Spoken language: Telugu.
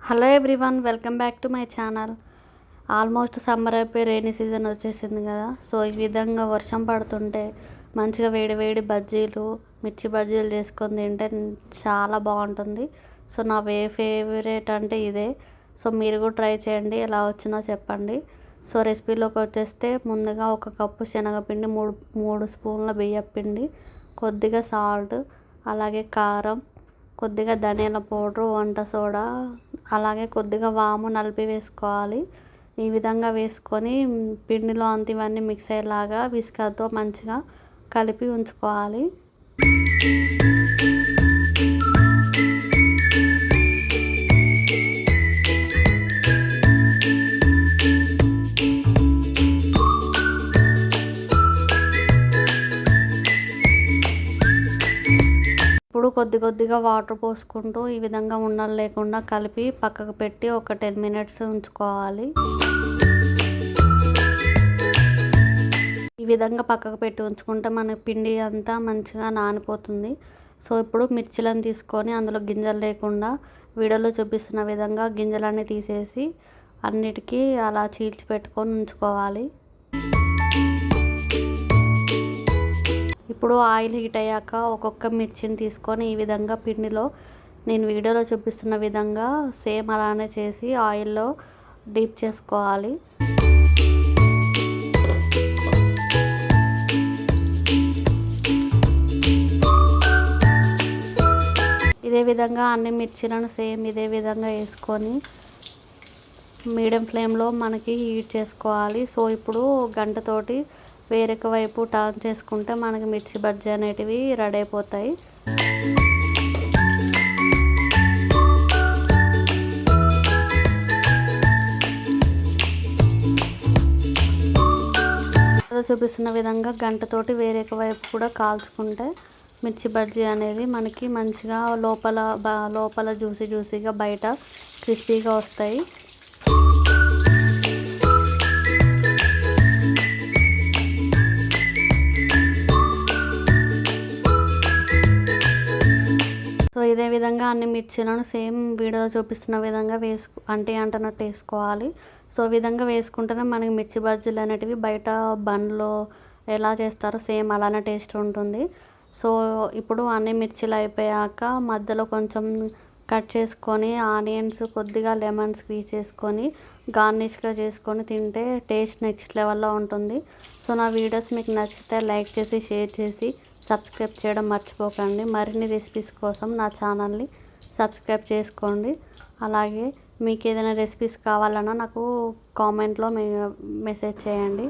Hello everyone, welcome back to my channel. Almost summer అయిపోయి రైనీ సీజన్ వచ్చేసింది కదా. సో ఈ విధంగా వర్షం పడుతుంటే మంచిగా వేడి వేడి బజ్జీలు, మిర్చి బజ్జీలు చేసుకొని తింటే చాలా బాగుంటుంది. సో నా ఫేవరెట్ అంటే ఇదే. సో మీరు కూడా ట్రై చేయండి, ఎలా వచ్చిందో చెప్పండి. సో రెసిపీలోకి వచ్చేస్తే ముందుగా ఒక కప్పు శనగపిండి, మూడు స్పూన్ల బియ్యపిండి, కొద్దిగా సాల్ట్, అలాగే కారం, కొద్దిగా ధనియాల పౌడరు, వంట సోడా, అలాగే కొద్దిగా వాము నలిపి వేసుకోవాలి. ఈ విధంగా వేసుకొని పిండిలో అంత ఇవన్నీ మిక్స్ అయ్యేలాగా విస్కర్తో మంచిగా కలిపి ఉంచుకోవాలి. ఇప్పుడు కొద్దిగా వాటర్ పోసుకుంటూ ఈ విధంగా ఉండలు లేకుండా కలిపి పక్కకు పెట్టి ఒక 10 మినిట్స్ ఉంచుకోవాలి. ఈ విధంగా పక్కకు పెట్టి ఉంచుకుంటే మన పిండి అంతా మంచిగా నానిపోతుంది. సో ఇప్పుడు మిర్చిలను తీసుకొని అందులో గింజలు లేకుండా వీడియోలో చూపిస్తున్న విధంగా గింజలన్నీ తీసేసి అన్నిటికీ అలా చీల్చి పెట్టుకొని ఉంచుకోవాలి. ఇప్పుడు ఆయిల్ హీట్ అయ్యాక ఒక్కొక్క మిర్చిని తీసుకొని ఈ విధంగా పిండిలో నేను వీడియోలో చూపిస్తున్న విధంగా సేమ్ అలానే చేసి ఆయిల్లో డీప్ చేసుకోవాలి. ఇదే విధంగా అన్ని మిర్చిలను సేమ్ ఇదే విధంగా వేసుకొని మీడియం ఫ్లేమ్లో మనకి హీట్ చేసుకోవాలి. సో ఇప్పుడు గంటతోటి వేరొక వైపు టర్న్ చేసుకుంటే మనకి మిర్చి బజ్జీ అనేటివి రెడీ అయిపోతాయి. చూపిస్తున్న విధంగా గంటతోటి వేరొక వైపు కూడా కాల్చుకుంటే మిర్చి బజ్జీ అనేది మనకి మంచిగా లోపల జ్యూసీగా బయట క్రిస్పీగా వస్తాయి. సో ఇదే విధంగా అన్ని మిర్చిలను సేమ్ వీడియోలో చూపిస్తున్న విధంగా అంటనట్టు వేసుకోవాలి. సో ఈ విధంగా వేసుకుంటేనే మనకి మిర్చి బజ్జీలు అనేటివి బయట బండ్లో ఎలా చేస్తారో సేమ్ అలానే టేస్ట్ ఉంటుంది. సో ఇప్పుడు అన్ని మిర్చిలు అయిపోయాక మధ్యలో కొంచెం కట్ చేసుకొని ఆనియన్స్, కొద్దిగా లెమన్ స్క్వీజ్ చేసుకొని గార్నిష్గా చేసుకొని తింటే టేస్ట్ నెక్స్ట్ లెవెల్లో ఉంటుంది. సో నా వీడియోస్ మీకు నచ్చితే లైక్ చేసి, షేర్ చేసి, సబ్స్క్రైబ్ చేయడం మర్చిపోకండి. మరిన్ని రెసిపీస్ కోసం నా ఛానల్ని సబ్స్క్రైబ్ చేసుకోండి. అలాగే మీకు ఏదైనా రెసిపీస్ కావాలన్నా నాకు కామెంట్లో మెసేజ్ చేయండి.